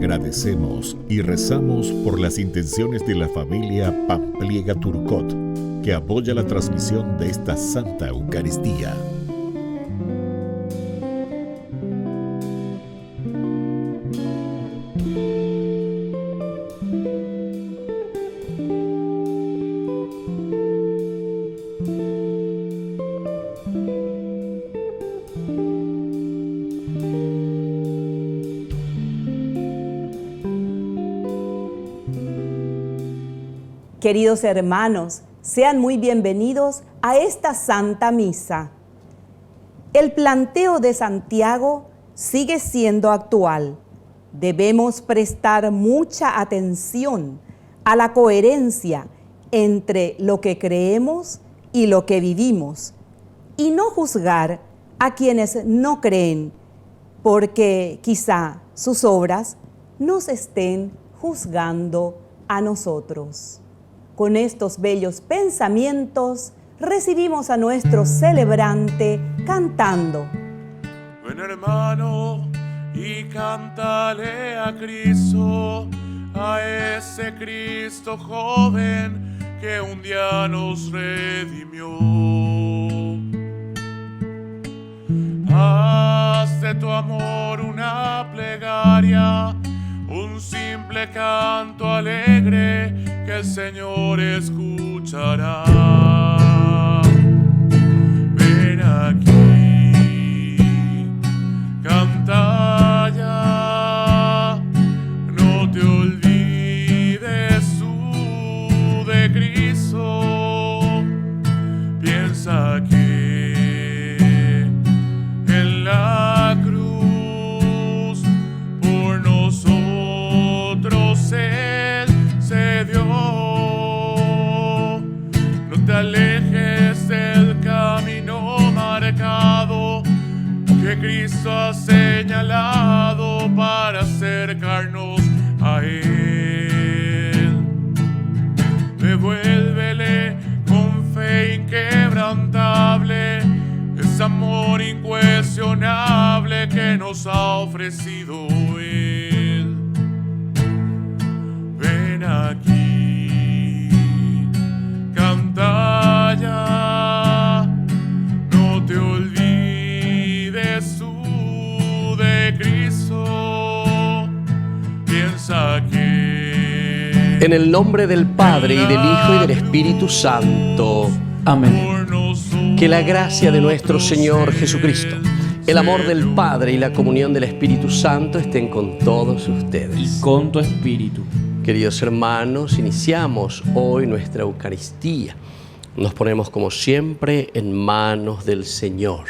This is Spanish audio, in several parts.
Agradecemos y rezamos por las intenciones de la familia Pampliega Turcot, que apoya la transmisión de esta Santa Eucaristía. Queridos hermanos, sean muy bienvenidos a esta Santa Misa. El planteo de Santiago sigue siendo actual. Debemos prestar mucha atención a la coherencia entre lo que creemos y lo que vivimos, y no juzgar a quienes no creen, porque quizá sus obras nos estén juzgando a nosotros. Con estos bellos pensamientos, recibimos a nuestro celebrante cantando. Ven, hermano, y cántale a Cristo, a ese Cristo joven que un día nos redimió. Haz de tu amor una plegaria, un simple canto alegre que el Señor escuchará. Ven aquí, canta ya, no te olvides tú de Cristo. Piensa que en la cruz por nosotros Él se dio. No te alejes del camino marcado que Cristo ha señalado para acercarnos a Él. Devuélvele con fe inquebrantable ese amor incuestionable que nos ha ofrecido Él. Ven aquí, canta ya, no te olvides tú de Cristo. Piensa que en el nombre del Padre, y del Hijo, y del Espíritu Santo. Amén. Que la gracia de nuestro Señor Jesucristo, el amor del Padre y la comunión del Espíritu Santo estén con todos ustedes. Y con tu espíritu. Queridos hermanos, iniciamos hoy nuestra Eucaristía. Nos ponemos como siempre en manos del Señor.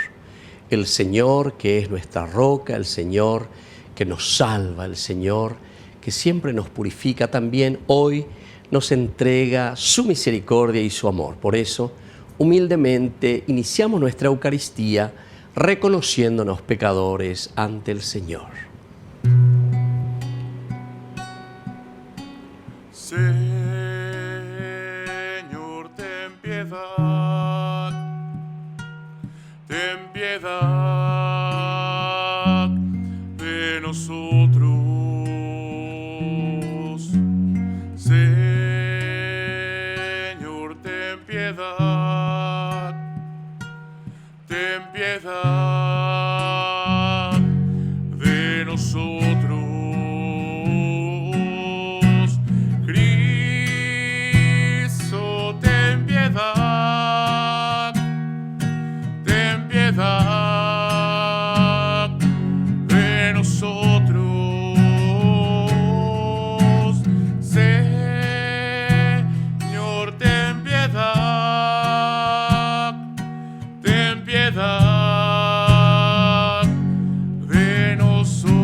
El Señor que es nuestra roca, el Señor que nos salva, el Señor que siempre nos purifica, también hoy nos entrega su misericordia y su amor. Por eso, humildemente iniciamos nuestra Eucaristía reconociéndonos pecadores ante el Señor. Señor, ten piedad de nosotros. Señor, ten piedad de nosotros. Cristo, ten piedad de nosotros. Señor, ten piedad de nosotros.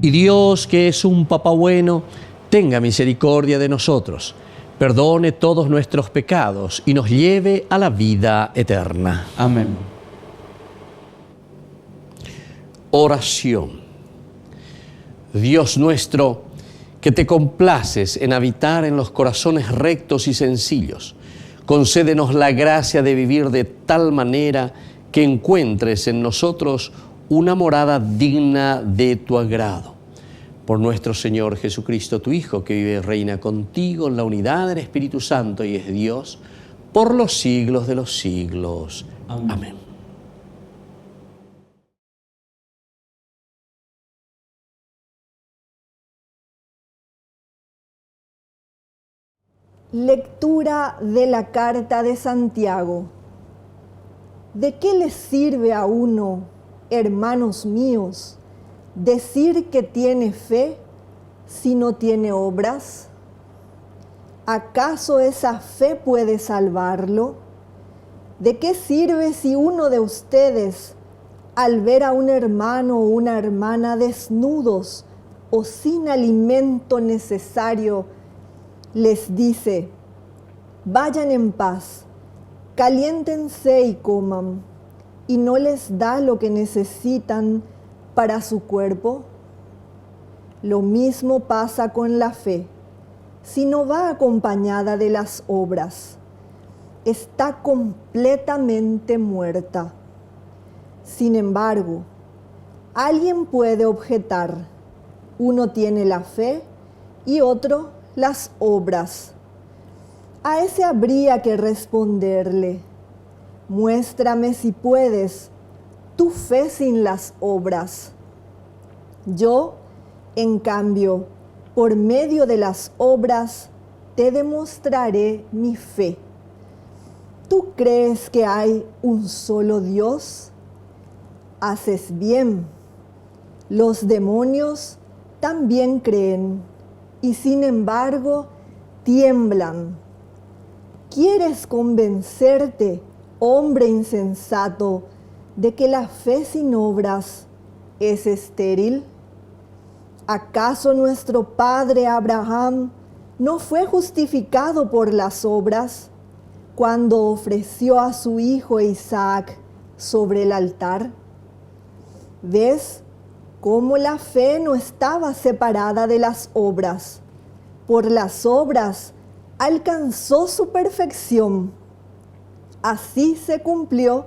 Y Dios, que es un Papá bueno, tenga misericordia de nosotros, perdone todos nuestros pecados y nos lleve a la vida eterna. Amén. Oración. Dios nuestro, que te complaces en habitar en los corazones rectos y sencillos, concédenos la gracia de vivir de tal manera que encuentres en nosotros una morada digna de tu agrado. Por nuestro Señor Jesucristo, tu Hijo, que vive y reina contigo en la unidad del Espíritu Santo y es Dios, por los siglos de los siglos. Amén. Lectura de la carta de Santiago. ¿De qué les sirve a uno, hermanos míos, decir que tiene fe si no tiene obras? ¿Acaso esa fe puede salvarlo? ¿De qué sirve si uno de ustedes, al ver a un hermano o una hermana desnudos o sin alimento necesario, les dice: vayan en paz, caliéntense y coman, y no les da lo que necesitan para su cuerpo? Lo mismo pasa con la fe. Si no va acompañada de las obras, está completamente muerta. Sin embargo, alguien puede objetar: uno tiene la fe y otro las obras. A ese habría que responderle: muéstrame si puedes tu fe sin las obras. Yo, en cambio, por medio de las obras, te demostraré mi fe. ¿Tú crees que hay un solo Dios? Haces bien. Los demonios también creen y sin embargo tiemblan. ¿Quieres convencerte, hombre insensato, de que la fe sin obras es estéril? ¿Acaso nuestro padre Abraham no fue justificado por las obras cuando ofreció a su hijo Isaac sobre el altar? ¿Ves cómo la fe no estaba separada de las obras? Por las obras alcanzó su perfección. Así se cumplió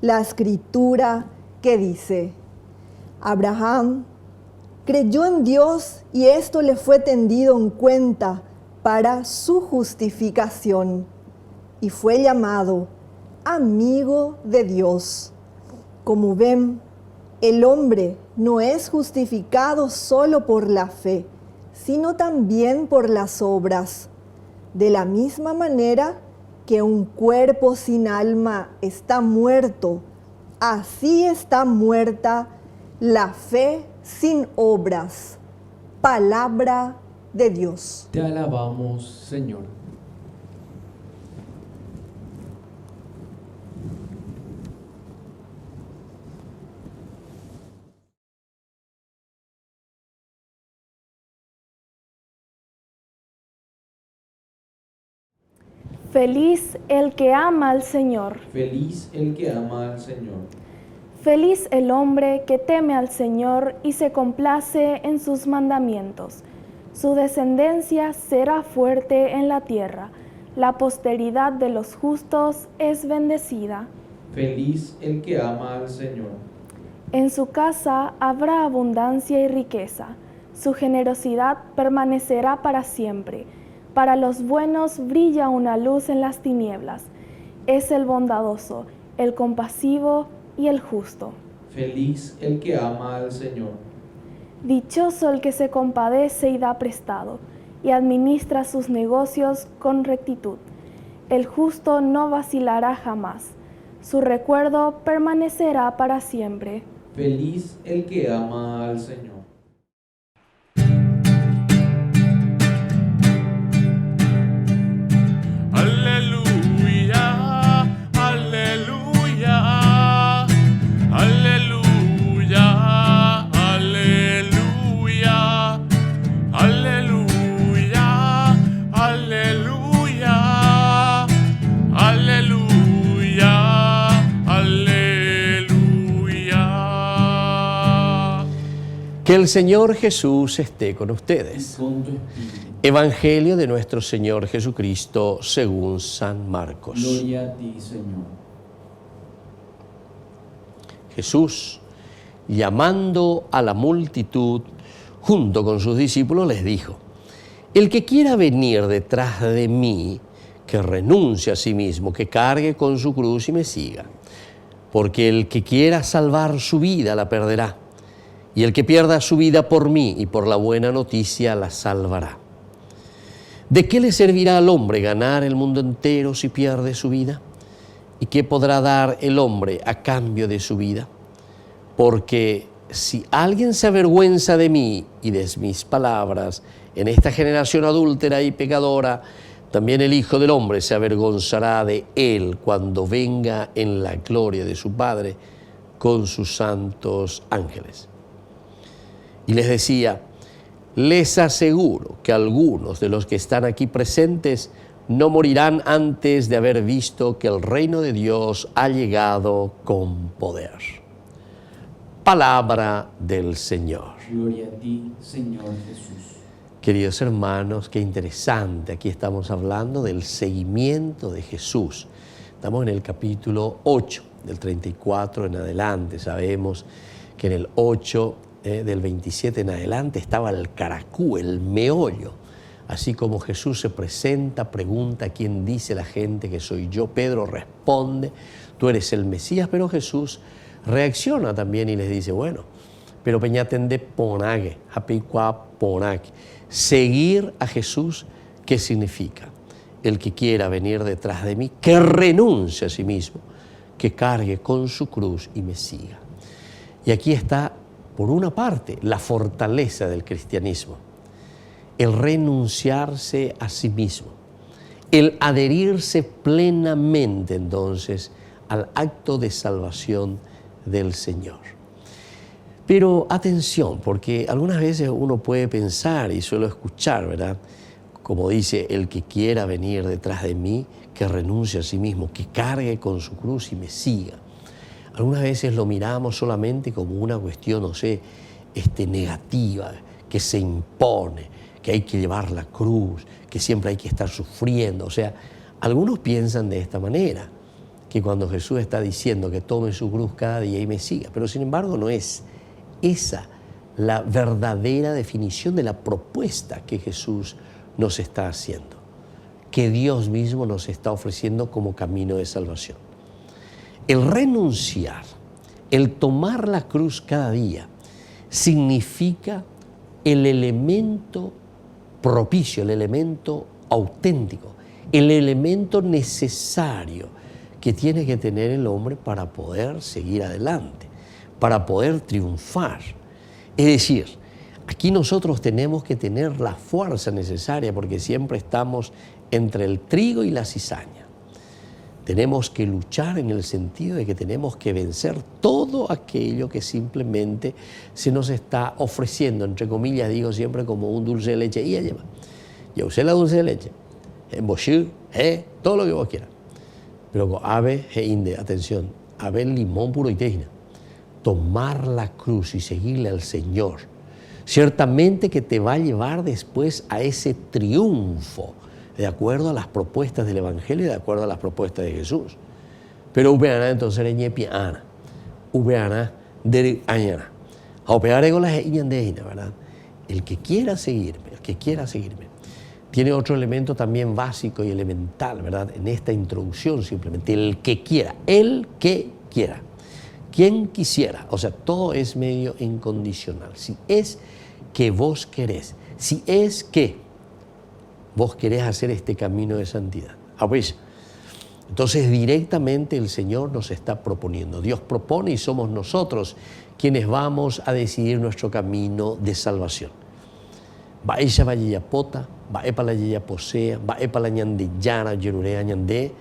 la escritura que dice: Abraham creyó en Dios y esto le fue tendido en cuenta para su justificación, y fue llamado amigo de Dios. Como ven, el hombre no es justificado solo por la fe, sino también por las obras. De la misma manera que un cuerpo sin alma está muerto, así está muerta la fe sin obras. Palabra de Dios. Te alabamos, Señor. Feliz el que ama al Señor. Feliz el que ama al Señor. Feliz el hombre que teme al Señor y se complace en sus mandamientos. Su descendencia será fuerte en la tierra. La posteridad de los justos es bendecida. Feliz el que ama al Señor. En su casa habrá abundancia y riqueza. Su generosidad permanecerá para siempre. Para los buenos brilla una luz en las tinieblas. Es el bondadoso, el compasivo y el justo. Feliz el que ama al Señor. Dichoso el que se compadece y da prestado, y administra sus negocios con rectitud. El justo no vacilará jamás. Su recuerdo permanecerá para siempre. Feliz el que ama al Señor. Aleluya, aleluya, aleluya, aleluya, aleluya, aleluya, aleluya, aleluya. Que el Señor Jesús esté con ustedes. Con tu espíritu. Evangelio de nuestro Señor Jesucristo según San Marcos. Gloria a ti, Señor. Jesús, llamando a la multitud, junto con sus discípulos, les dijo: el que quiera venir detrás de mí, que renuncie a sí mismo, que cargue con su cruz y me siga. Porque el que quiera salvar su vida la perderá, y el que pierda su vida por mí y por la buena noticia la salvará. ¿De qué le servirá al hombre ganar el mundo entero si pierde su vida? ¿Y qué podrá dar el hombre a cambio de su vida? Porque si alguien se avergüenza de mí y de mis palabras en esta generación adúltera y pecadora, también el Hijo del Hombre se avergonzará de él cuando venga en la gloria de su Padre con sus santos ángeles. Y les decía: les aseguro que algunos de los que están aquí presentes no morirán antes de haber visto que el reino de Dios ha llegado con poder. Palabra del Señor. Gloria a ti, Señor Jesús. Queridos hermanos, qué interesante. Aquí estamos hablando del seguimiento de Jesús. Estamos en el capítulo 8, del 34 en adelante. Sabemos que en el 8, del 27 en adelante, estaba el caracú, el meollo. Así como Jesús se presenta, pregunta: ¿quién dice la gente que soy yo? Pedro responde: tú eres el Mesías. Pero Jesús reacciona también y les dice: bueno, pero peñatende ponague, apicua ponague. Seguir a Jesús, ¿qué significa? El que quiera venir detrás de mí, que renuncie a sí mismo, que cargue con su cruz y me siga. Y aquí está, por una parte, la fortaleza del cristianismo, el renunciarse a sí mismo, el adherirse plenamente entonces al acto de salvación del Señor. Pero atención, porque algunas veces uno puede pensar, y suelo escuchar, ¿verdad? Como dice: el que quiera venir detrás de mí, que renuncie a sí mismo, que cargue con su cruz y me siga. Algunas veces lo miramos solamente como una cuestión, no sé, negativa, que se impone, que hay que llevar la cruz, que siempre hay que estar sufriendo. O sea, algunos piensan de esta manera, que cuando Jesús está diciendo que tome su cruz cada día y me siga, pero sin embargo no es esa la verdadera definición de la propuesta que Jesús nos está haciendo, que Dios mismo nos está ofreciendo como camino de salvación. El renunciar, el tomar la cruz cada día, significa el elemento propicio, el elemento auténtico, el elemento necesario que tiene que tener el hombre para poder seguir adelante, para poder triunfar. Es decir, aquí nosotros tenemos que tener la fuerza necesaria, porque siempre estamos entre el trigo y la cizaña. Tenemos que luchar en el sentido de que tenemos que vencer todo aquello que simplemente se nos está ofreciendo, entre comillas digo siempre, como un dulce de leche. Y lleva, yo usé la dulce de leche, boshir, todo lo que vos quieras. Pero con ave, inde, atención, ave limón puro y tejina. Tomar la cruz y seguirle al Señor, ciertamente que te va a llevar después a ese triunfo, de acuerdo a las propuestas del Evangelio y de acuerdo a las propuestas de Jesús. Pero upeana entonces le ñepiana, upeana de añana, a opear con las iñandejina, ¿verdad? El que quiera seguirme, tiene otro elemento también básico y elemental, ¿verdad? En esta introducción simplemente, el que quiera. Quien quisiera, o sea, todo es medio incondicional. Si es que vos querés, si es que vos querés hacer este camino de santidad. Pues, entonces directamente el Señor nos está proponiendo. Dios propone y somos nosotros quienes vamos a decidir nuestro camino de salvación. Baesha vayapota, baepa la yaposea, baepa la ñandillana, yerurea ñandé.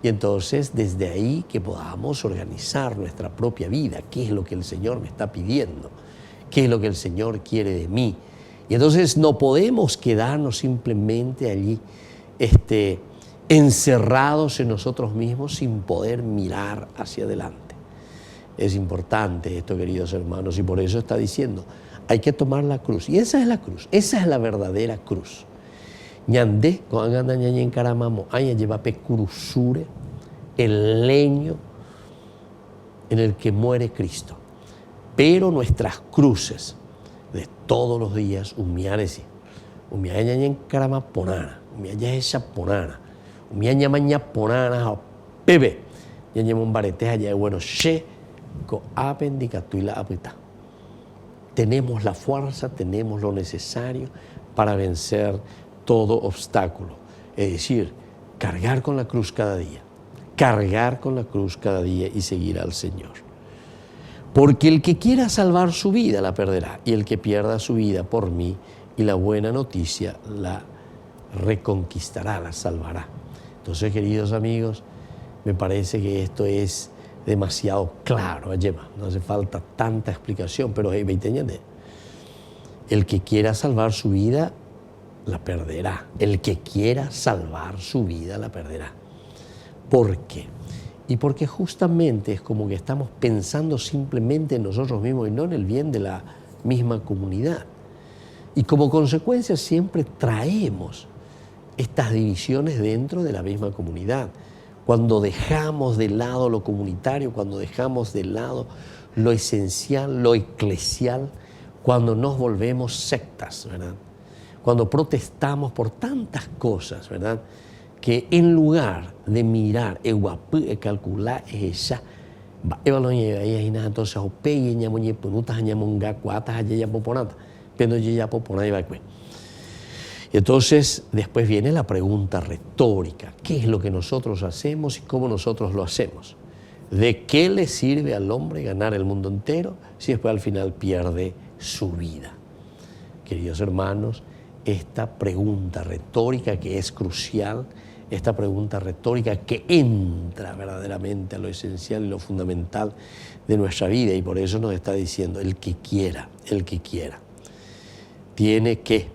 Y entonces desde ahí que podamos organizar nuestra propia vida, qué es lo que el Señor me está pidiendo, qué es lo que el Señor quiere de mí. Y entonces no podemos quedarnos simplemente allí encerrados en nosotros mismos sin poder mirar hacia adelante. Es importante esto, queridos hermanos, y por eso está diciendo, hay que tomar la cruz. Y esa es la cruz, esa es la verdadera cruz. Ñandé, con ñaña en caramamo, aña lleva pecurusure, el leño en el que muere Cristo. Pero nuestras cruces de todos los días, humiaresi, humiaña en carama ponana, humiaña esa ponana, humiaña maña ponana, bebé, ya un barete allá, bueno, she, co apendicatuila apita. Tenemos la fuerza, tenemos lo necesario para vencer todo obstáculo. Es decir, cargar con la cruz cada día, cargar con la cruz cada día y seguir al Señor. Porque el que quiera salvar su vida la perderá, y el que pierda su vida por mí y la buena noticia la reconquistará, la salvará. Entonces, queridos amigos, me parece que esto es demasiado claro, no hace falta tanta explicación, pero el que quiera salvar su vida la perderá. El que quiera salvar su vida la perderá. ¿Por qué? Y porque justamente es como que estamos pensando simplemente en nosotros mismos y no en el bien de la misma comunidad. Y como consecuencia siempre traemos estas divisiones dentro de la misma comunidad. Cuando dejamos de lado lo comunitario, cuando dejamos de lado lo esencial, lo eclesial, cuando nos volvemos sectas, ¿verdad? Cuando protestamos por tantas cosas, ¿verdad? Que en lugar de mirar, calcular, esa, entonces, entonces, después viene la pregunta retórica. ¿Qué es lo que nosotros hacemos y cómo nosotros lo hacemos? ¿De qué le sirve al hombre ganar el mundo entero si después al final pierde su vida? Queridos hermanos, esta pregunta retórica que es crucial, esta pregunta retórica que entra verdaderamente a lo esencial y lo fundamental de nuestra vida, y por eso nos está diciendo el que quiera, tiene que,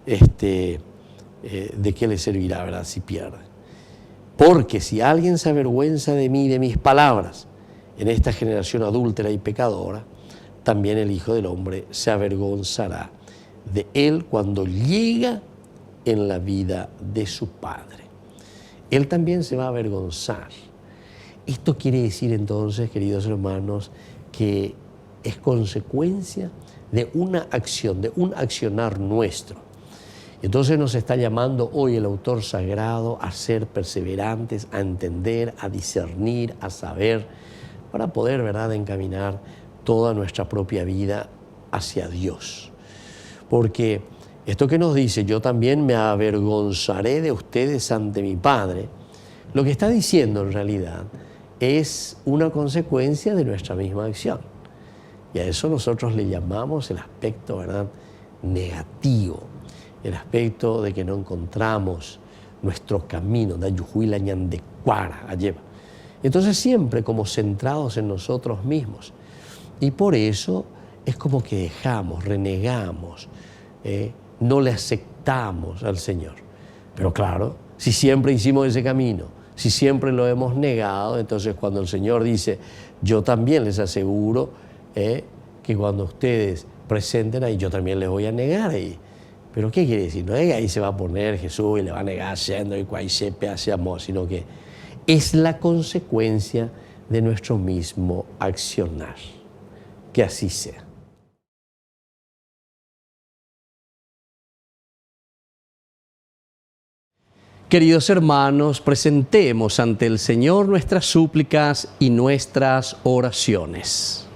¿de qué le servirá, verdad, si pierde? Porque si alguien se avergüenza de mí, de mis palabras, en esta generación adúltera y pecadora, también el Hijo del Hombre se avergonzará de él cuando llega en la vida de su Padre. Él también se va a avergonzar. Esto quiere decir entonces, queridos hermanos, que es consecuencia de una acción, de un accionar nuestro. Entonces nos está llamando hoy el autor sagrado a ser perseverantes, a entender, a discernir, a saber, para poder, ¿verdad?, encaminar toda nuestra propia vida hacia Dios. Porque esto que nos dice, yo también me avergonzaré de ustedes ante mi Padre, lo que está diciendo en realidad es una consecuencia de nuestra misma acción. Y a eso nosotros le llamamos el aspecto, ¿verdad?, negativo, el aspecto de que no encontramos nuestro camino, entonces siempre como centrados en nosotros mismos. Y por eso es como que dejamos, renegamos, no le aceptamos al Señor. Pero claro, si siempre hicimos ese camino, si siempre lo hemos negado, entonces cuando el Señor dice, yo también les aseguro que cuando ustedes presenten ahí, yo también les voy a negar ahí. ¿Pero qué quiere decir? No es que ahí se va a poner Jesús y le va a negar haciendo y cual sepe hace amor, sino que es la consecuencia de nuestro mismo accionar. Que así sea. Queridos hermanos, presentemos ante el Señor nuestras súplicas y nuestras oraciones.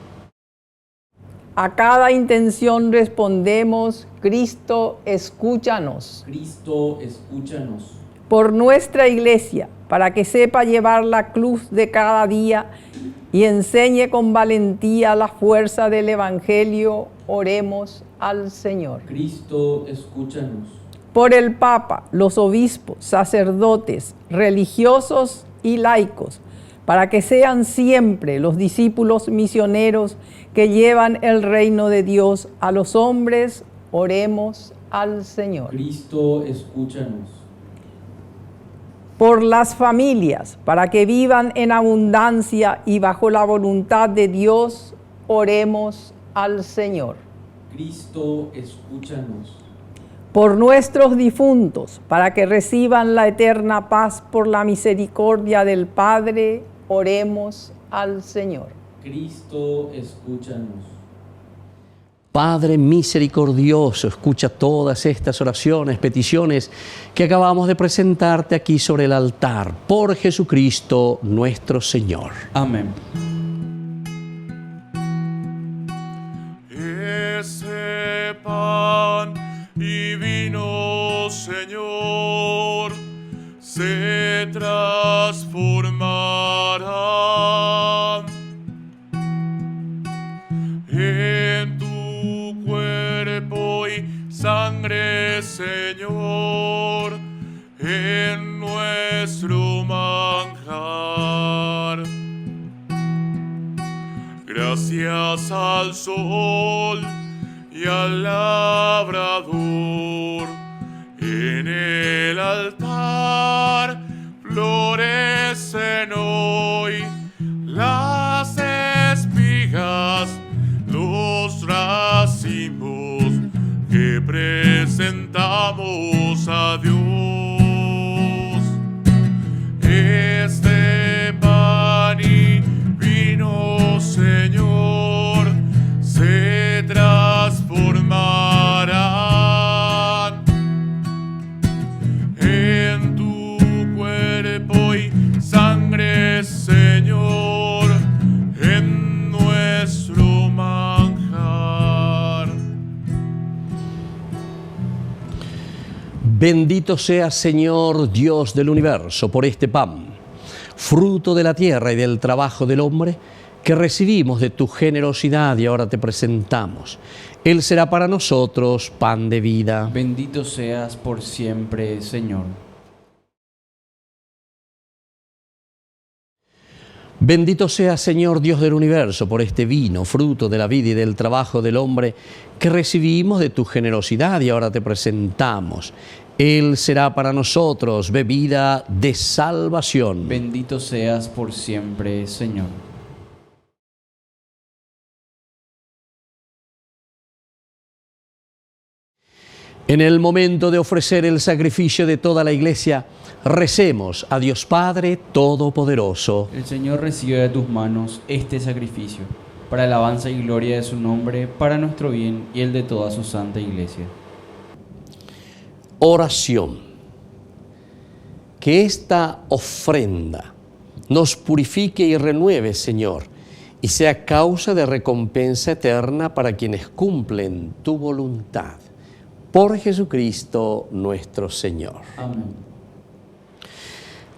A cada intención respondemos, Cristo, escúchanos. Cristo, escúchanos. Por nuestra iglesia, para que sepa llevar la cruz de cada día y enseñe con valentía la fuerza del Evangelio, oremos al Señor. Cristo, escúchanos. Por el Papa, los obispos, sacerdotes, religiosos y laicos, para que sean siempre los discípulos misioneros que llevan el reino de Dios a los hombres, oremos al Señor. Cristo, escúchanos. Por las familias, para que vivan en abundancia y bajo la voluntad de Dios, oremos al Señor. Cristo, escúchanos. Por nuestros difuntos, para que reciban la eterna paz por la misericordia del Padre, oremos al Señor. Cristo, escúchanos. Padre misericordioso, escucha todas estas oraciones, peticiones que acabamos de presentarte aquí sobre el altar, por Jesucristo nuestro Señor. Amén. Ese pan y vino, Señor, se transformarán en tu cuerpo y sangre, Señor, en nuestro manjar. Gracias al sol y al labrador, en el altar florecen hoy las espigas, los racimos que presentamos a Dios. Este pan y vino, Señor, se transformarán en tu cuerpo y sangre, Señor, en nuestro manjar. Bendito seas, Señor, Dios del universo, por este pan, fruto de la tierra y del trabajo del hombre, que recibimos de tu generosidad y ahora te presentamos. Él será para nosotros pan de vida. Bendito seas por siempre, Señor. Bendito seas, Señor, Dios del universo, por este vino, fruto de la vida y del trabajo del hombre, que recibimos de tu generosidad y ahora te presentamos. Él será para nosotros bebida de salvación. Bendito seas por siempre, Señor. En el momento de ofrecer el sacrificio de toda la Iglesia, recemos a Dios Padre Todopoderoso. El Señor recibe de tus manos este sacrificio, para alabanza y gloria de su nombre, para nuestro bien y el de toda su santa Iglesia. Oración. Que esta ofrenda nos purifique y renueve, Señor, y sea causa de recompensa eterna para quienes cumplen tu voluntad. Por Jesucristo nuestro Señor. Amén.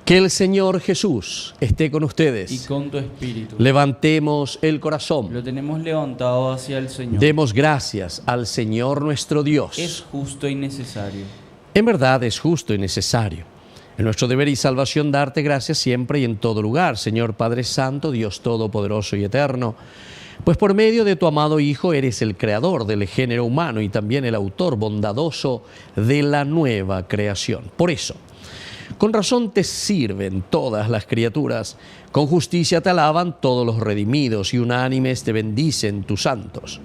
Que el Señor Jesús esté con ustedes. Y con tu espíritu. Levantemos el corazón. Lo tenemos levantado hacia el Señor. Demos gracias al Señor nuestro Dios. Es justo y necesario. En verdad es justo y necesario. Es nuestro deber y salvación darte gracias siempre y en todo lugar, Señor Padre Santo, Dios Todopoderoso y Eterno, pues por medio de tu amado Hijo eres el creador del género humano y también el autor bondadoso de la nueva creación. Por eso, con razón te sirven todas las criaturas, con justicia te alaban todos los redimidos y unánimes te bendicen tus santos.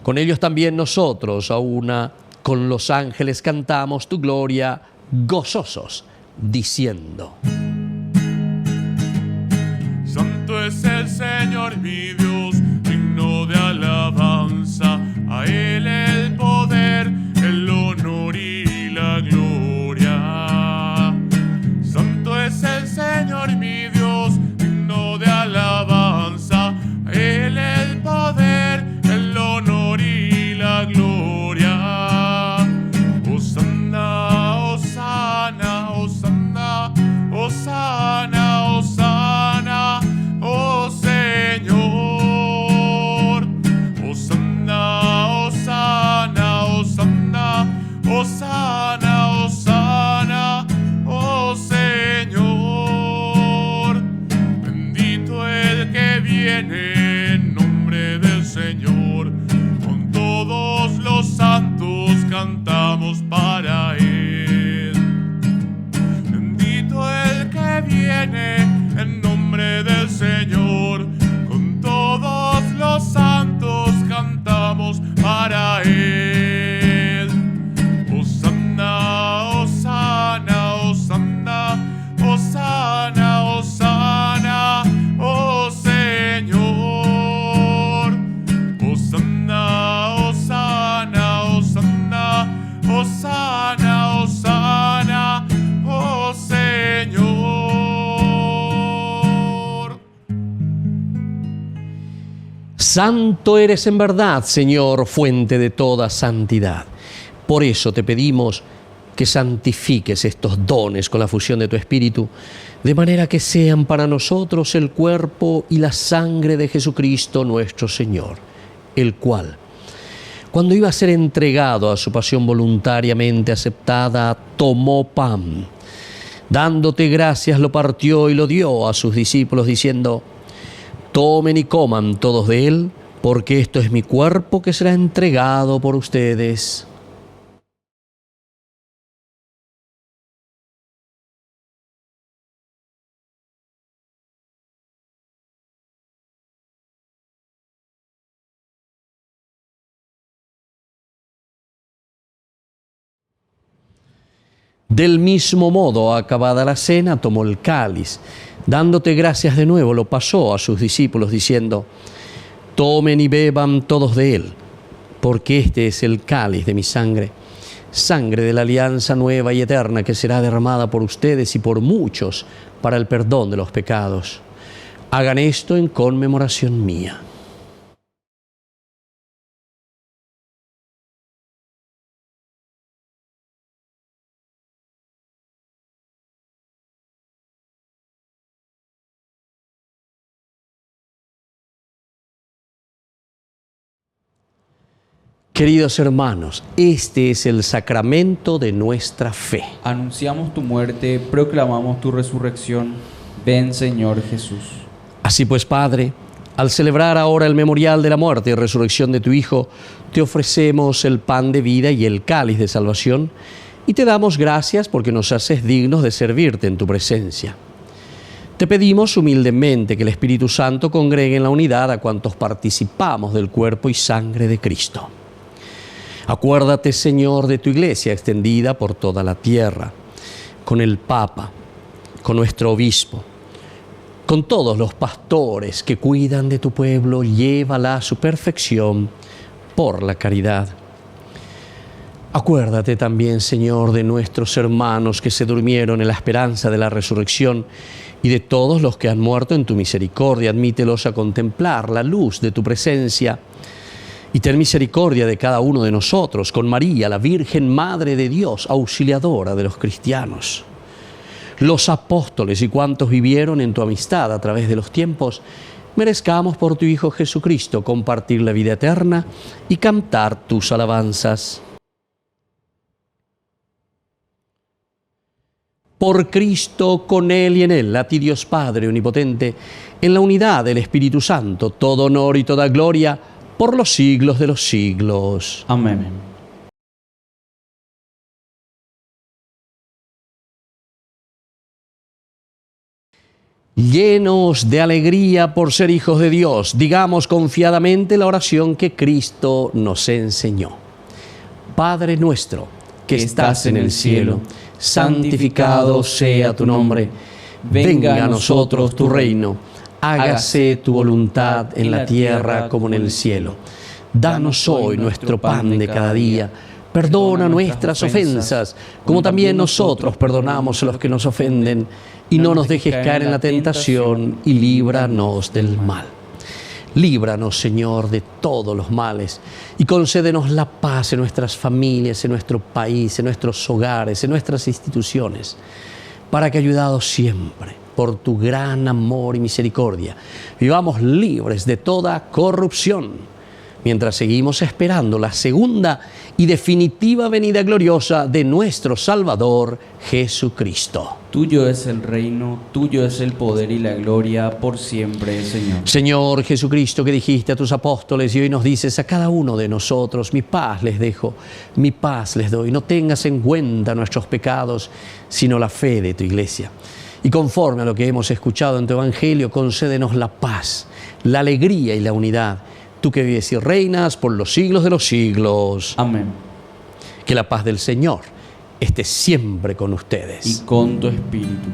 Con ellos también nosotros, a una, con los ángeles cantamos tu gloria, gozosos, diciendo: Santo es el Señor mi Dios, digno de alabanza, a Él el poder, el honor y la gloria. Santo es el Señor mi Dios, digno de alabanza, a Él el poder, el honor y la gloria. Hosanna, Hosanna, Hosanna, Hosanna, Hosanna, oh Señor. Hosanna, Hosanna. Santo eres en verdad, Señor, fuente de toda santidad. Por eso te pedimos que santifiques estos dones con la fusión de tu Espíritu, de manera que sean para nosotros el cuerpo y la sangre de Jesucristo nuestro Señor, el cual, cuando iba a ser entregado a su pasión voluntariamente aceptada, tomó pan. Dándote gracias, lo partió y lo dio a sus discípulos, diciendo: tomen y coman todos de él, porque esto es mi cuerpo que será entregado por ustedes. Del mismo modo, acabada la cena, tomó el cáliz. Dándote gracias de nuevo, lo pasó a sus discípulos, diciendo: tomen y beban todos de él, porque este es el cáliz de mi sangre, sangre de la alianza nueva y eterna, que será derramada por ustedes y por muchos para el perdón de los pecados. Hagan esto en conmemoración mía. Queridos hermanos, este es el sacramento de nuestra fe. Anunciamos tu muerte, proclamamos tu resurrección. Ven, Señor Jesús. Así pues, Padre, al celebrar ahora el memorial de la muerte y resurrección de tu Hijo, te ofrecemos el pan de vida y el cáliz de salvación, y te damos gracias porque nos haces dignos de servirte en tu presencia. Te pedimos humildemente que el Espíritu Santo congregue en la unidad a cuantos participamos del cuerpo y sangre de Cristo. Acuérdate, Señor, de tu Iglesia extendida por toda la tierra, con el Papa, con nuestro obispo, con todos los pastores que cuidan de tu pueblo, llévala a su perfección por la caridad. Acuérdate también, Señor, de nuestros hermanos que se durmieron en la esperanza de la resurrección y de todos los que han muerto en tu misericordia. Admítelos a contemplar la luz de tu presencia. Y ten misericordia de cada uno de nosotros, con María, la Virgen Madre de Dios, auxiliadora de los cristianos. Los apóstoles y cuantos vivieron en tu amistad a través de los tiempos, merezcamos por tu Hijo Jesucristo compartir la vida eterna y cantar tus alabanzas. Por Cristo, con Él y en Él, a ti Dios Padre Omnipotente, en la unidad del Espíritu Santo, todo honor y toda gloria, por los siglos de los siglos. Amén. Llenos de alegría por ser hijos de Dios, digamos confiadamente la oración que Cristo nos enseñó. Padre nuestro, que estás en el cielo, santificado sea tu nombre. Venga a nosotros tu reino. Hágase tu voluntad en la tierra como en el cielo. Danos hoy nuestro pan de cada día. Perdona nuestras ofensas, como también nosotros perdonamos a los que nos ofenden. Y no nos dejes caer en la tentación, y líbranos del mal. Líbranos, Señor, de todos los males, y concédenos la paz en nuestras familias, en nuestro país, en nuestros hogares, en nuestras instituciones, para que, ayudados siempre por tu gran amor y misericordia, vivamos libres de toda corrupción, mientras seguimos esperando la segunda y definitiva venida gloriosa de nuestro Salvador Jesucristo. Tuyo es el reino, tuyo es el poder y la gloria por siempre, Señor. Señor Jesucristo, que dijiste a tus apóstoles y hoy nos dices a cada uno de nosotros: mi paz les dejo, mi paz les doy. No tengas en cuenta nuestros pecados, sino la fe de tu Iglesia. Y conforme a lo que hemos escuchado en tu Evangelio, concédenos la paz, la alegría y la unidad. Tú que vives y reinas por los siglos de los siglos. Amén. Que la paz del Señor esté siempre con ustedes. Y con tu espíritu.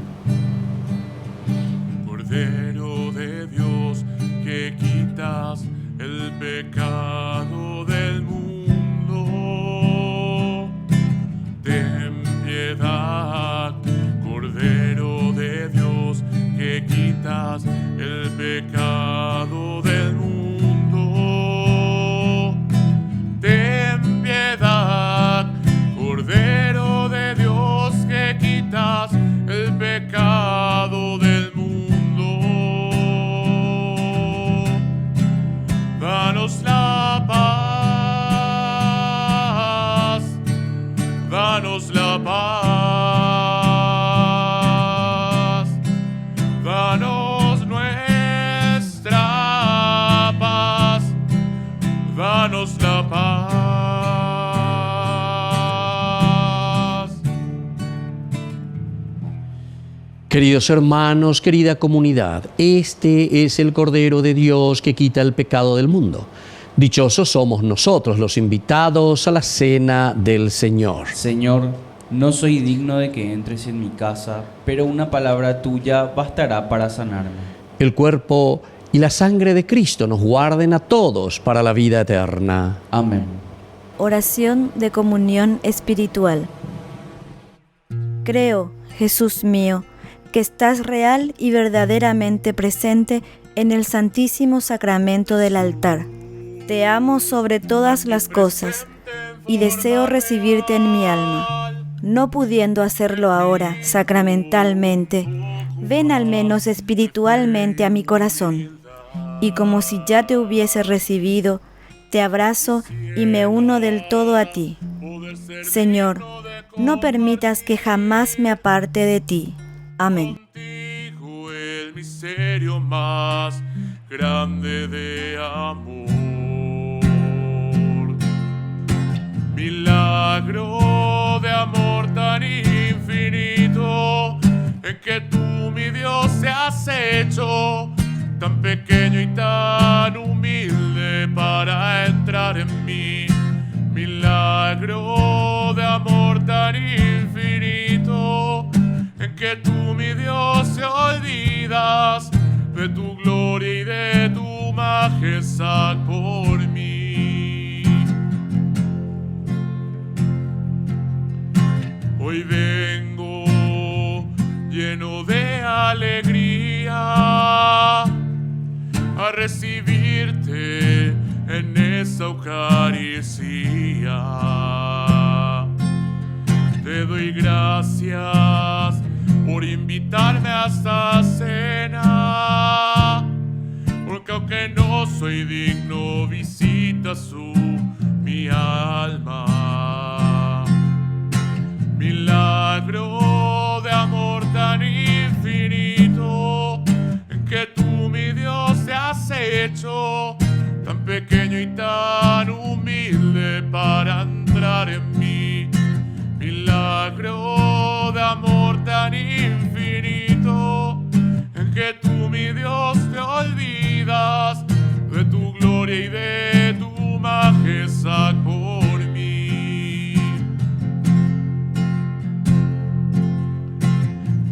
Cordero de Dios, que quitas el pecado del mundo, ten piedad. Cordero de Dios, que quitas el pecado del mundo, la paz. Danos nuestra paz. Danos la paz. Queridos hermanos, querida comunidad, este es el Cordero de Dios que quita el pecado del mundo. Dichosos somos nosotros, los invitados a la cena del Señor. Señor, no soy digno de que entres en mi casa, pero una palabra tuya bastará para sanarme. El cuerpo y la sangre de Cristo nos guarden a todos para la vida eterna. Amén. Oración de comunión espiritual. Creo, Jesús mío, que estás real y verdaderamente presente en el Santísimo Sacramento del altar. Te amo sobre todas las cosas y deseo recibirte en mi alma. No pudiendo hacerlo ahora sacramentalmente, ven al menos espiritualmente a mi corazón. Y como si ya te hubiese recibido, te abrazo y me uno del todo a ti. Señor, no permitas que jamás me aparte de ti. Amén. Contigo el misterio más grande de amor. Milagro de amor tan infinito, en que tú, mi Dios, te has hecho tan pequeño y tan humilde para entrar en mí. Milagro de amor tan infinito, en que tú, mi Dios, te olvidas de tu gloria y de tu majestad por mí. Hoy vengo lleno de alegría a recibirte en esta Eucaristía. Te doy gracias por invitarme a esta cena, porque aunque no soy digno, visitas mi alma. Milagro de amor tan infinito, en que tú, mi Dios, te has hecho tan pequeño y tan humilde para entrar en mí. Milagro de amor tan infinito, en que tú, mi Dios, te olvidas de tu gloria y de tu majestad por mí.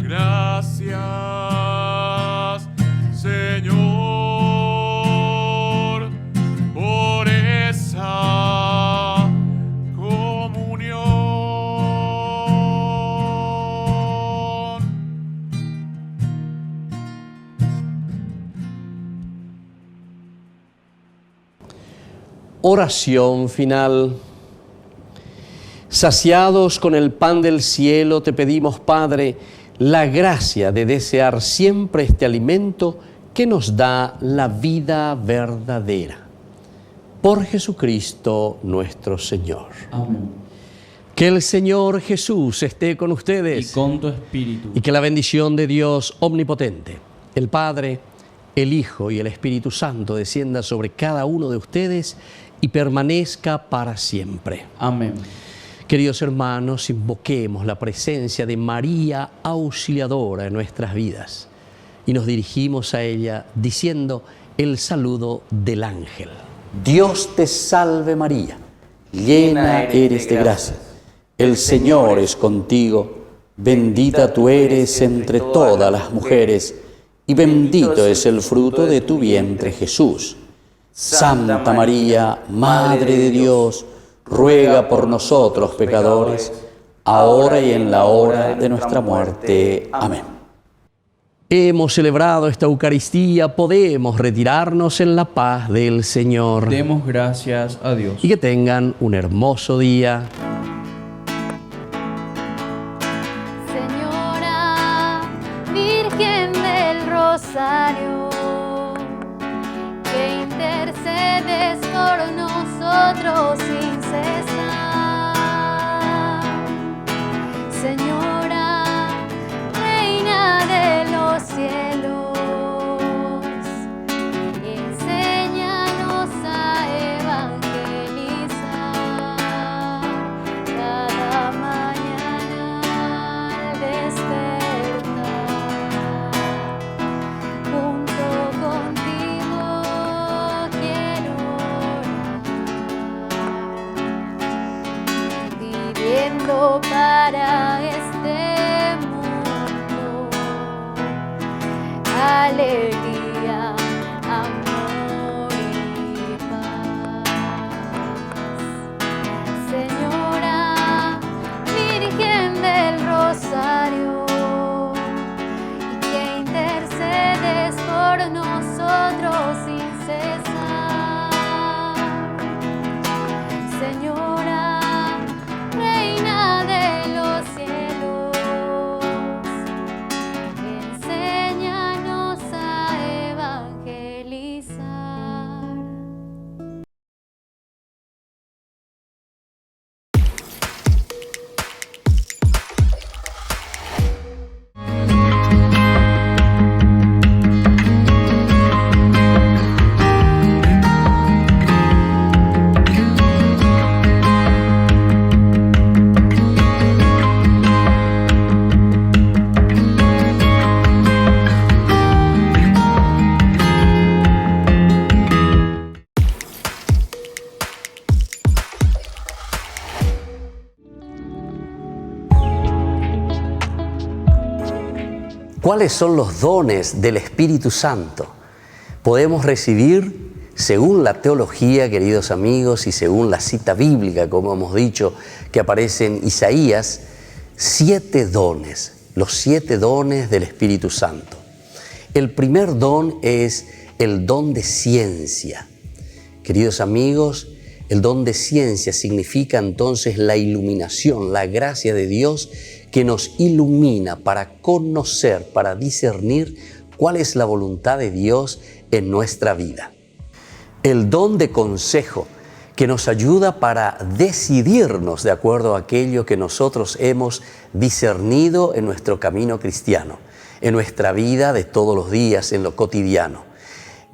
Gracias, Señor, por esa comunión. Oración final. Saciados con el pan del cielo, te pedimos, Padre, la gracia de desear siempre este alimento que nos da la vida verdadera. Por Jesucristo nuestro Señor. Amén. Que el Señor Jesús esté con ustedes. Y con tu espíritu. Y que la bendición de Dios omnipotente, el Padre, el Hijo y el Espíritu Santo descienda sobre cada uno de ustedes y permanezca para siempre. Amén. Queridos hermanos, invoquemos la presencia de María Auxiliadora en nuestras vidas y nos dirigimos a ella diciendo el saludo del ángel. Dios te salve María, llena eres de gracia, el Señor es contigo, bendita tú eres entre todas las mujeres y bendito es el fruto de tu vientre Jesús. Santa María, Madre de Dios, ruega por nosotros pecadores, ahora y en la hora de nuestra muerte. Amén. Hemos celebrado esta Eucaristía, podemos retirarnos en la paz del Señor. Demos gracias a Dios. Y que tengan un hermoso día. Señora, Virgen del Rosario, que intercedes por nosotros sin cesar. solo para este mundo. Alegría, amor y paz. Señora Virgen del Rosario, que intercedes por nosotros sin cesar. Señora, Reina de los cielos, enséñanos a evangelizar. ¿Cuáles son los dones del Espíritu Santo? Podemos recibir, según la teología, queridos amigos, y según la cita bíblica, como hemos dicho, que aparece en Isaías, 7 dones, los 7 dones del Espíritu Santo. El primer don es el don de ciencia. Queridos amigos, el don de ciencia significa entonces la iluminación, la gracia de Dios que nos ilumina para conocer, para discernir cuál es la voluntad de Dios en nuestra vida. El don de consejo, que nos ayuda para decidirnos de acuerdo a aquello que nosotros hemos discernido en nuestro camino cristiano, en nuestra vida de todos los días, en lo cotidiano.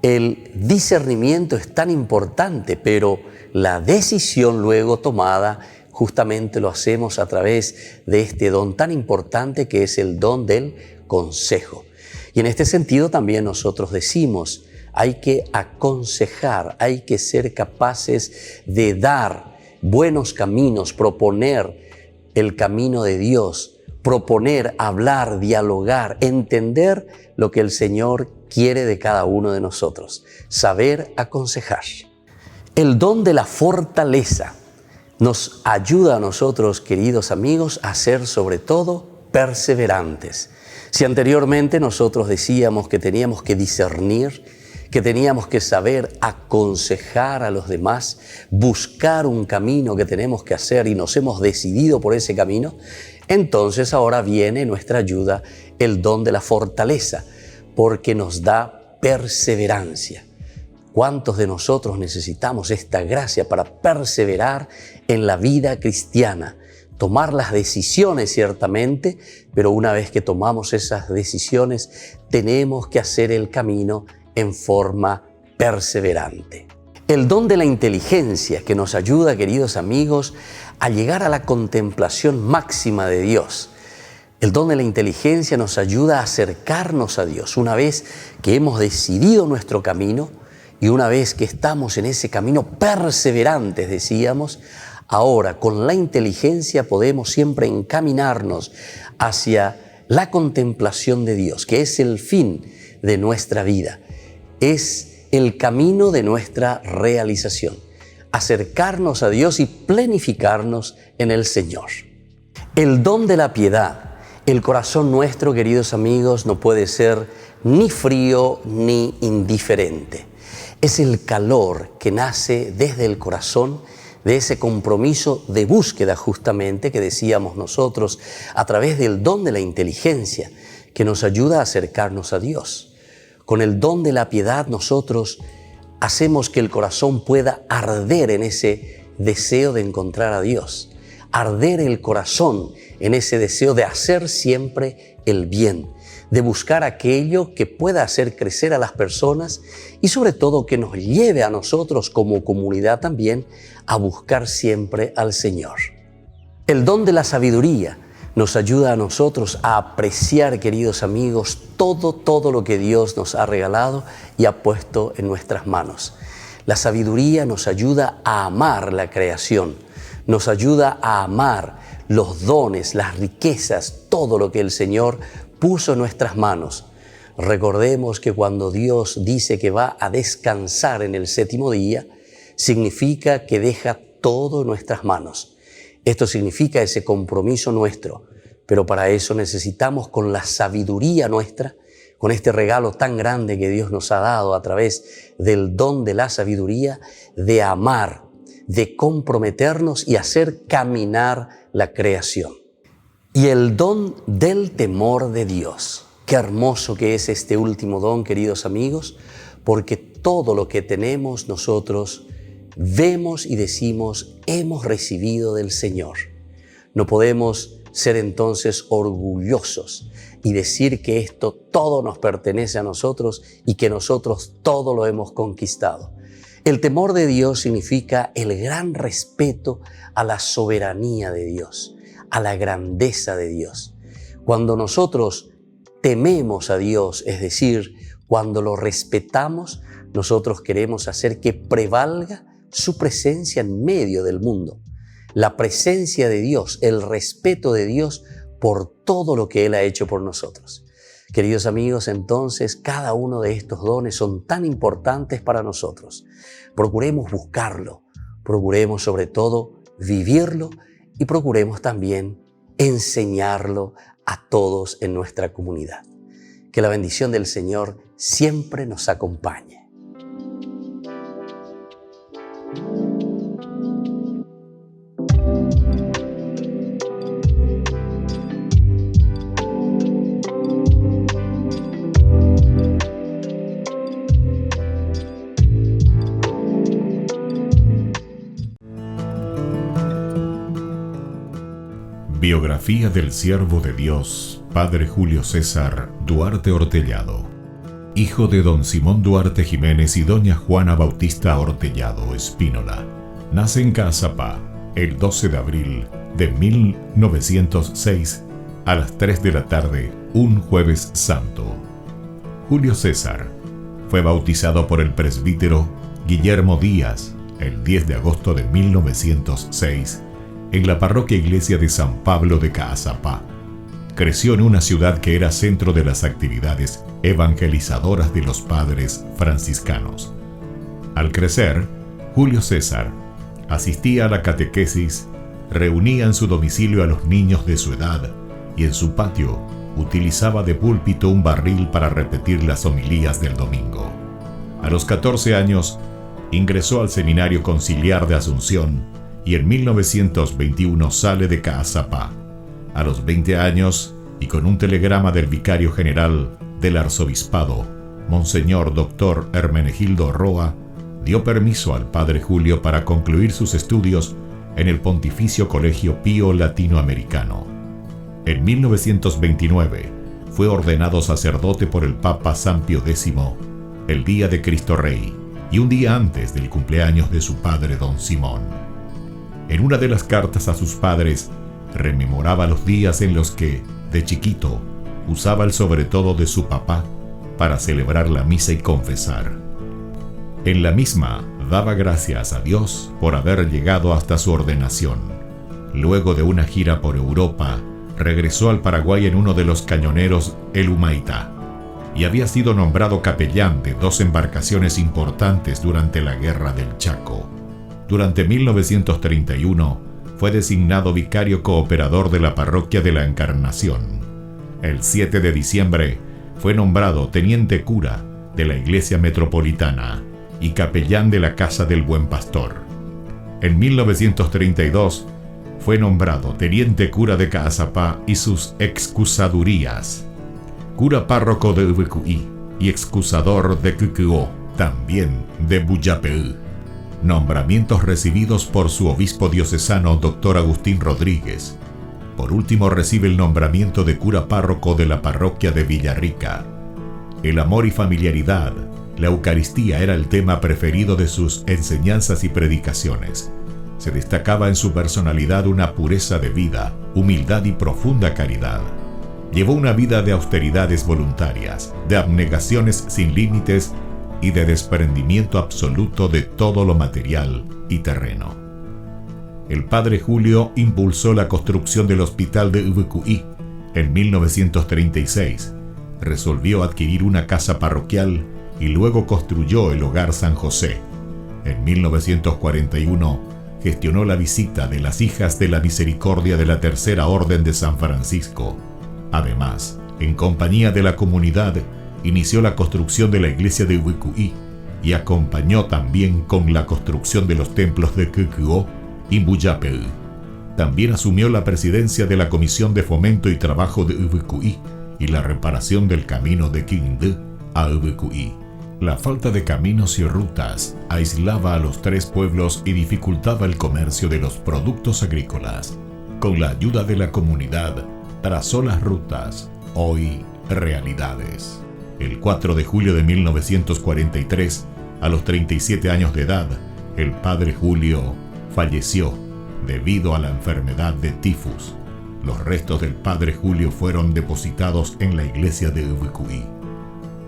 El discernimiento es tan importante, pero la decisión luego tomada justamente lo hacemos a través de este don tan importante que es el don del consejo. Y en este sentido también nosotros decimos, hay que aconsejar, hay que ser capaces de dar buenos caminos, proponer el camino de Dios, proponer, hablar, dialogar, entender lo que el Señor quiere de cada uno de nosotros, saber aconsejar. El don de la fortaleza nos ayuda a nosotros, queridos amigos, a ser sobre todo perseverantes. Si anteriormente nosotros decíamos que teníamos que discernir, que teníamos que saber aconsejar a los demás, buscar un camino que tenemos que hacer y nos hemos decidido por ese camino, entonces ahora viene en nuestra ayuda el don de la fortaleza, porque nos da perseverancia. ¿Cuántos de nosotros necesitamos esta gracia para perseverar en la vida cristiana? Tomar las decisiones ciertamente, pero una vez que tomamos esas decisiones, tenemos que hacer el camino en forma perseverante. El don de la inteligencia que nos ayuda, queridos amigos, a llegar a la contemplación máxima de Dios. El don de la inteligencia nos ayuda a acercarnos a Dios. Una vez que hemos decidido nuestro camino y una vez que estamos en ese camino perseverantes, decíamos, ahora con la inteligencia podemos siempre encaminarnos hacia la contemplación de Dios, que es el fin de nuestra vida. Es el camino de nuestra realización, acercarnos a Dios y planificarnos en el Señor. El don de la piedad. El corazón nuestro, queridos amigos, no puede ser ni frío ni indiferente. Es el calor que nace desde el corazón, de ese compromiso de búsqueda justamente que decíamos nosotros a través del don de la inteligencia que nos ayuda a acercarnos a Dios. Con el don de la piedad nosotros hacemos que el corazón pueda arder en ese deseo de encontrar a Dios, arder el corazón en ese deseo de hacer siempre el bien, de buscar aquello que pueda hacer crecer a las personas y sobre todo que nos lleve a nosotros como comunidad también a buscar siempre al Señor. El don de la sabiduría nos ayuda a nosotros a apreciar, queridos amigos, todo lo que Dios nos ha regalado y ha puesto en nuestras manos. La sabiduría nos ayuda a amar la creación, nos ayuda a amar los dones, las riquezas, todo lo que el Señor puso en nuestras manos. Recordemos que cuando Dios dice que va a descansar en el séptimo día, significa que deja todo en nuestras manos. Esto significa ese compromiso nuestro, pero para eso necesitamos, con la sabiduría nuestra, con este regalo tan grande que Dios nos ha dado a través del don de la sabiduría, de amar, de comprometernos y hacer caminar la creación. Y el don del temor de Dios. Qué hermoso que es este último don, queridos amigos, porque todo lo que tenemos nosotros vemos y decimos hemos recibido del Señor. No podemos ser entonces orgullosos y decir que esto todo nos pertenece a nosotros y que nosotros todo lo hemos conquistado. El temor de Dios significa el gran respeto a la soberanía de Dios, a la grandeza de Dios. Cuando nosotros tememos a Dios, es decir, cuando lo respetamos, nosotros queremos hacer que prevalga su presencia en medio del mundo. La presencia de Dios, el respeto de Dios por todo lo que Él ha hecho por nosotros. Queridos amigos, entonces cada uno de estos dones son tan importantes para nosotros. Procuremos buscarlo, procuremos sobre todo vivirlo y procuremos también enseñarlo a todos en nuestra comunidad. Que la bendición del Señor siempre nos acompañe. Biografía del siervo de Dios, Padre Julio César Duarte Ortellado, hijo de don Simón Duarte Jiménez y doña Juana Bautista Ortellado Espínola. Nace en Caazapá el 12 de abril de 1906 a las 3 de la tarde, un jueves santo. Julio César fue bautizado por el presbítero Guillermo Díaz el 10 de agosto de 1906 en la parroquia iglesia de San Pablo de Caazapá. Creció en una ciudad que era centro de las actividades evangelizadoras de los padres franciscanos. Al crecer, Julio César asistía a la catequesis, reunía en su domicilio a los niños de su edad y en su patio utilizaba de púlpito un barril para repetir las homilías del domingo. A los 14 años ingresó al Seminario Conciliar de Asunción y en 1921 sale de Caazapá. A los 20 años, y con un telegrama del vicario general del arzobispado, Monseñor Dr. Hermenegildo Roa, dio permiso al padre Julio para concluir sus estudios en el Pontificio Colegio Pío Latinoamericano. En 1929 fue ordenado sacerdote por el Papa San Pío X, el día de Cristo Rey, y un día antes del cumpleaños de su padre don Simón. En una de las cartas a sus padres, rememoraba los días en los que, de chiquito, usaba el sobretodo de su papá para celebrar la misa y confesar. En la misma, daba gracias a Dios por haber llegado hasta su ordenación. Luego de una gira por Europa, regresó al Paraguay en uno de los cañoneros El Humaitá y había sido nombrado capellán de 2 embarcaciones importantes durante la Guerra del Chaco. Durante 1931 fue designado vicario cooperador de la parroquia de la Encarnación. El 7 de diciembre fue nombrado teniente cura de la Iglesia Metropolitana y capellán de la Casa del Buen Pastor. En 1932 fue nombrado teniente cura de Caazapá y sus excusadurías, cura párroco de Ubecuí y excusador de Cucuó, también de Buyapeú. Nombramientos recibidos por su obispo diocesano Dr. Agustín Rodríguez. Por último recibe el nombramiento de cura párroco de la parroquia de Villarrica. El amor y familiaridad, la Eucaristía era el tema preferido de sus enseñanzas y predicaciones. Se destacaba en su personalidad una pureza de vida, humildad y profunda caridad. Llevó una vida de austeridades voluntarias, de abnegaciones sin límites y de desprendimiento absoluto de todo lo material y terreno. el padre Julio impulsó la construcción del hospital de Ubucuy. En 1936, resolvió adquirir una casa parroquial y luego construyó el Hogar San José. En 1941, gestionó la visita de las Hijas de la Misericordia de la Tercera Orden de San Francisco. Además, en compañía de la comunidad, inició la construcción de la iglesia de Ubucuy y acompañó también con la construcción de los templos de Kukuo y Muyapel. También asumió la presidencia de la Comisión de Fomento y Trabajo de Ubucuy y la reparación del camino de Quindú a Ubucuy. La falta de caminos y rutas aislaba a los tres pueblos y dificultaba el comercio de los productos agrícolas. Con la ayuda de la comunidad, trazó las rutas, hoy realidades. El 4 de julio de 1943, a los 37 años de edad, el padre Julio falleció debido a la enfermedad de tifus. Los restos del padre Julio fueron depositados en la iglesia de Ubucuy.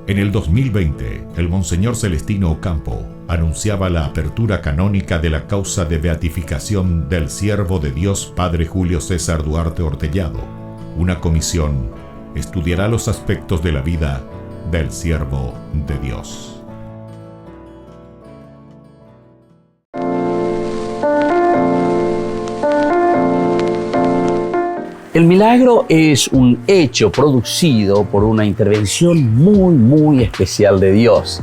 En el 2020, el Monseñor Celestino Ocampo anunciaba la apertura canónica de la causa de beatificación del siervo de Dios Padre Julio César Duarte Ortellado. Una comisión estudiará los aspectos de la vida del siervo de Dios. El milagro es un hecho producido por una intervención muy especial de Dios,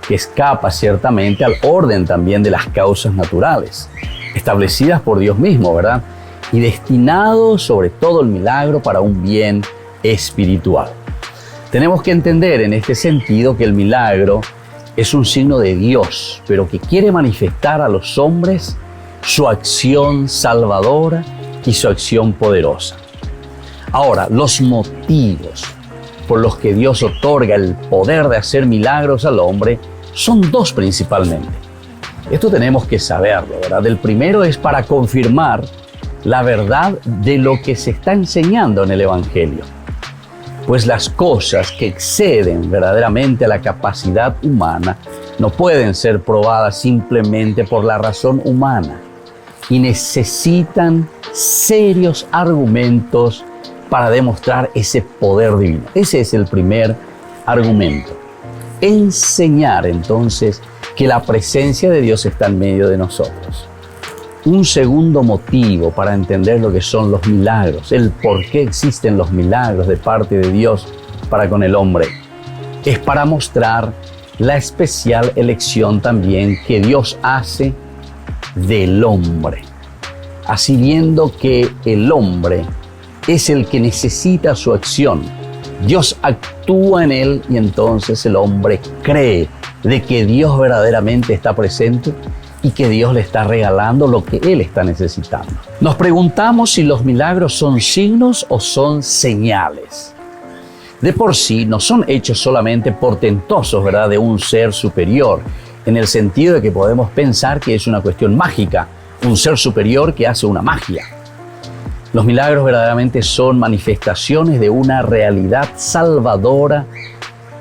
que escapa ciertamente al orden también de las causas naturales, establecidas por Dios mismo, ¿verdad? Y destinado sobre todo el milagro para un bien espiritual. Tenemos que entender en este sentido que el milagro es un signo de Dios, pero que quiere manifestar a los hombres su acción salvadora y su acción poderosa. Ahora, los motivos por los que Dios otorga el poder de hacer milagros al hombre son dos principalmente. Esto tenemos que saberlo, ¿verdad? El primero es para confirmar la verdad de lo que se está enseñando en el Evangelio. Pues las cosas que exceden verdaderamente a la capacidad humana no pueden ser probadas simplemente por la razón humana y necesitan serios argumentos para demostrar ese poder divino. Ese es el primer argumento. Enseñar entonces que la presencia de Dios está en medio de nosotros. Un segundo motivo para entender lo que son los milagros, el por qué existen los milagros de parte de Dios para con el hombre, es para mostrar la especial elección también que Dios hace del hombre. Así viendo que el hombre es el que necesita su acción, Dios actúa en él y entonces el hombre cree de que Dios verdaderamente está presente y que Dios le está regalando lo que él está necesitando. Nos preguntamos si los milagros son signos o son señales. De por sí no son hechos solamente portentosos, ¿verdad?, de un ser superior, en el sentido de que podemos pensar que es una cuestión mágica, un ser superior que hace una magia. Los milagros verdaderamente son manifestaciones de una realidad salvadora,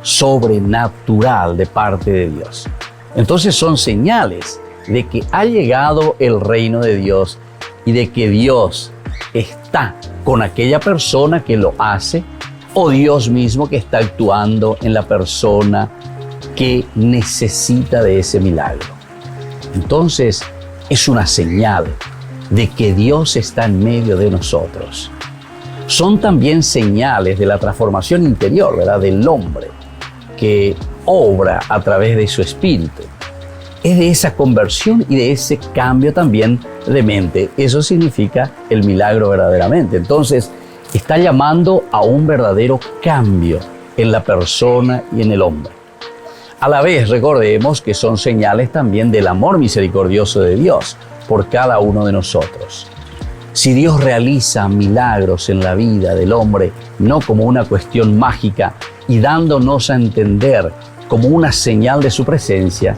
sobrenatural de parte de Dios. Entonces son señales de que ha llegado el reino de Dios y de que Dios está con aquella persona que lo hace o Dios mismo que está actuando en la persona que necesita de ese milagro. Entonces es una señal de que Dios está en medio de nosotros. Son también señales de la transformación interior, ¿verdad?, del hombre que obra a través de su espíritu. Es de esa conversión y de ese cambio también de mente. Eso significa el milagro verdaderamente. Entonces, está llamando a un verdadero cambio en la persona y en el hombre. A la vez, recordemos que son señales también del amor misericordioso de Dios por cada uno de nosotros. Si Dios realiza milagros en la vida del hombre, no como una cuestión mágica y dándonos a entender como una señal de su presencia,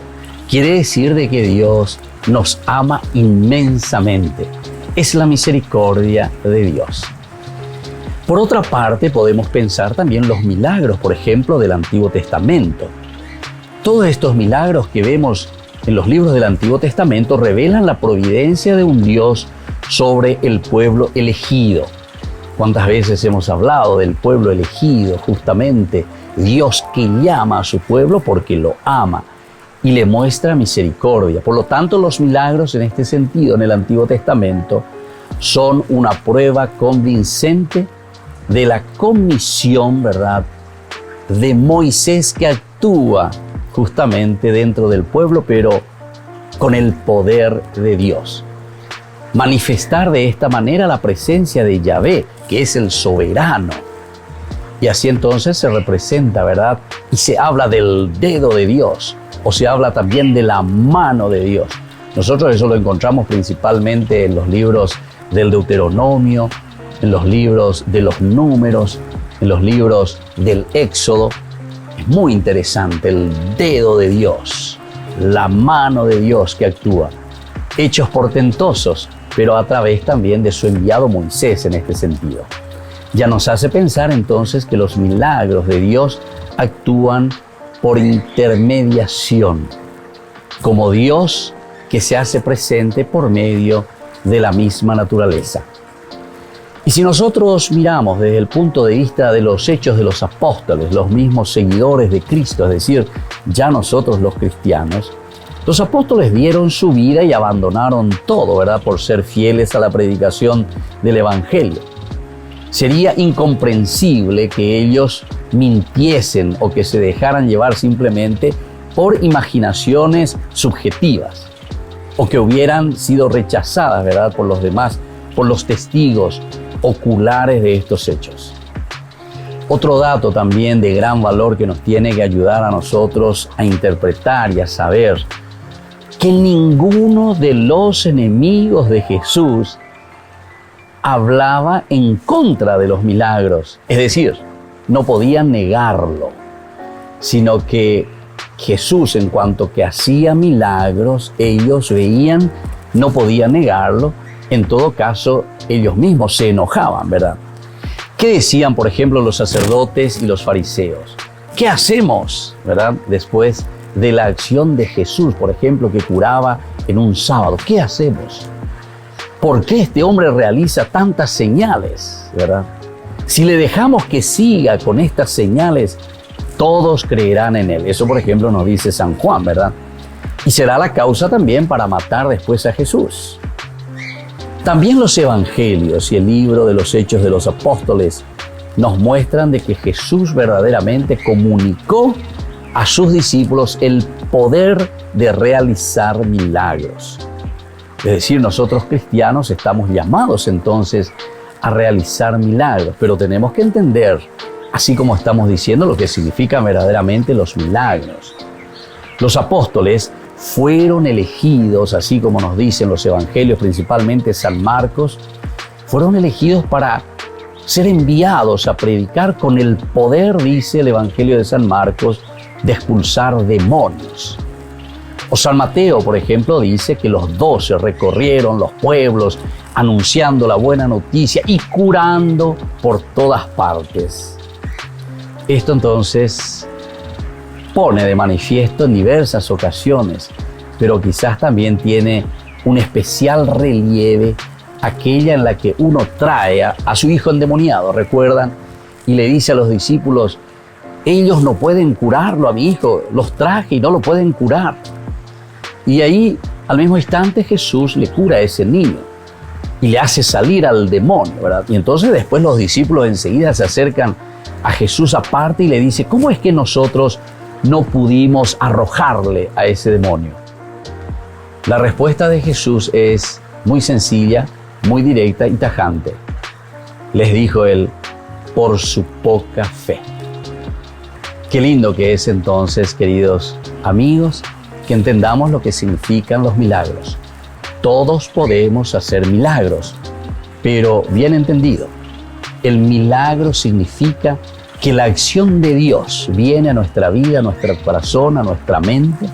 quiere decir de que Dios nos ama inmensamente. Es la misericordia de Dios. Por otra parte, podemos pensar también los milagros, por ejemplo, del Antiguo Testamento. Todos estos milagros que vemos en los libros del Antiguo Testamento revelan la providencia de un Dios sobre el pueblo elegido. ¿Cuántas veces hemos hablado del pueblo elegido? Justamente Dios que llama a su pueblo porque lo ama y le muestra misericordia. Por lo tanto, los milagros en este sentido en el Antiguo Testamento son una prueba convincente de la comisión, ¿verdad?, de Moisés, que actúa justamente dentro del pueblo, pero con el poder de Dios. Manifestar de esta manera la presencia de Yahvé, que es el soberano. Y así entonces se representa, ¿verdad? Y se habla del dedo de Dios, o se habla también de la mano de Dios. Nosotros eso lo encontramos principalmente en los libros del Deuteronomio, en los libros de los Números, en los libros del Éxodo. Es muy interesante el dedo de Dios, la mano de Dios que actúa. Hechos portentosos, pero a través también de su enviado Moisés en este sentido. Ya nos hace pensar entonces que los milagros de Dios actúan por intermediación, como Dios que se hace presente por medio de la misma naturaleza. Y si nosotros miramos desde el punto de vista de los hechos de los apóstoles, los mismos seguidores de Cristo, es decir, ya nosotros los cristianos, los apóstoles dieron su vida y abandonaron todo, ¿verdad?, por ser fieles a la predicación del Evangelio. Sería incomprensible que ellos mintiesen o que se dejaran llevar simplemente por imaginaciones subjetivas, o que hubieran sido rechazadas, ¿verdad?, por los demás, por los testigos oculares de estos hechos. Otro dato también de gran valor que nos tiene que ayudar a nosotros a interpretar y a saber que ninguno de los enemigos de Jesús hablaba en contra de los milagros. Es decir, no podían negarlo, sino que Jesús, en cuanto que hacía milagros, ellos veían, no podían negarlo. En todo caso, ellos mismos se enojaban, ¿verdad? ¿Qué decían, por ejemplo, los sacerdotes y los fariseos? ¿Qué hacemos, verdad, después de la acción de Jesús, por ejemplo, que curaba en un sábado? ¿Qué hacemos? ¿Por qué este hombre realiza tantas señales, verdad? Si le dejamos que siga con estas señales, todos creerán en él. Eso, por ejemplo, nos dice San Juan, ¿verdad? Y será la causa también para matar después a Jesús. También los evangelios y el libro de los Hechos de los Apóstoles nos muestran de que Jesús verdaderamente comunicó a sus discípulos el poder de realizar milagros. Es decir, nosotros cristianos estamos llamados entonces a realizar milagros, pero tenemos que entender, así como estamos diciendo, lo que significan verdaderamente los milagros. Los apóstoles fueron elegidos, así como nos dicen los evangelios, principalmente San Marcos, fueron elegidos para ser enviados a predicar con el poder, dice el evangelio de San Marcos, de expulsar demonios. O San Mateo, por ejemplo, dice que los 12 recorrieron los pueblos anunciando la buena noticia y curando por todas partes. Esto entonces pone de manifiesto en diversas ocasiones, pero quizás también tiene un especial relieve aquella en la que uno trae a su hijo endemoniado, ¿recuerdan? Y le dice a los discípulos, ellos no pueden curarlo a mi hijo, los traje y no lo pueden curar. Y ahí, al mismo instante, Jesús le cura a ese niño y le hace salir al demonio, ¿verdad? Y entonces después los discípulos enseguida se acercan a Jesús aparte y le dice, ¿cómo es que nosotros no pudimos arrojarle a ese demonio? La respuesta de Jesús es muy sencilla, muy directa y tajante. Les dijo él, por su poca fe. Qué lindo que es entonces, queridos amigos, que entendamos lo que significan los milagros. Todos podemos hacer milagros, pero bien entendido, el milagro significa que la acción de Dios viene a nuestra vida, a nuestro corazón, a nuestra mente,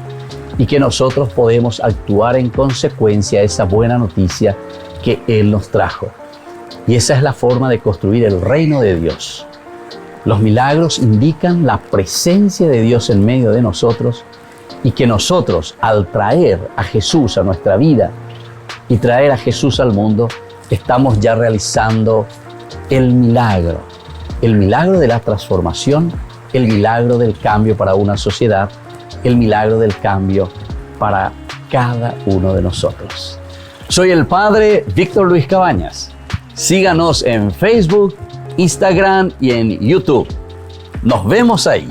y que nosotros podemos actuar en consecuencia a esa buena noticia que Él nos trajo. Y esa es la forma de construir el reino de Dios. Los milagros indican la presencia de Dios en medio de nosotros y que nosotros, al traer a Jesús a nuestra vida y traer a Jesús al mundo, estamos ya realizando el milagro de la transformación, el milagro del cambio para una sociedad, el milagro del cambio para cada uno de nosotros. Soy el Padre Víctor Luis Cabañas. Síganos en Facebook, Instagram y en YouTube. Nos vemos ahí.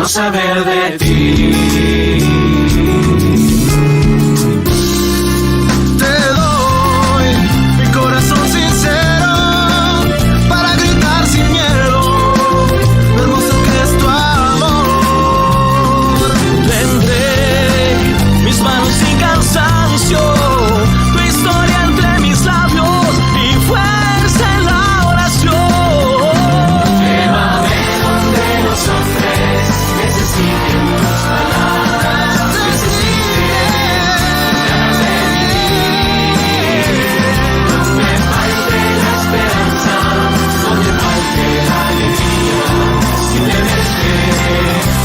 Saber de ti. Te doy mi corazón sincero para gritar sin miedo lo hermoso que es tu amor. Le entregué mis manos sin cansancio, tu historia entre mis labios y fuerza en la oración. Llévame donde los hombres necesiten tus palabras, necesiten ganas de vivir. Donde falte la esperanza, donde falte la alegría, simplemente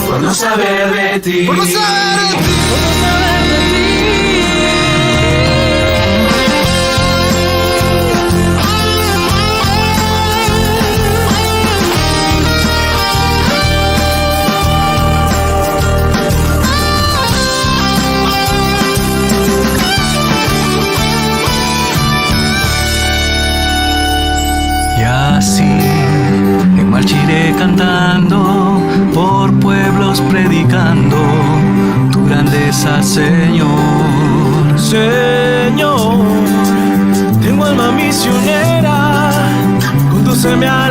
por no saber de ti. Por no saber de ti. Por no saber de ti. Así en marcha iré cantando, por pueblos predicando tu grandeza, Señor. Señor, tengo alma misionera, condúceme a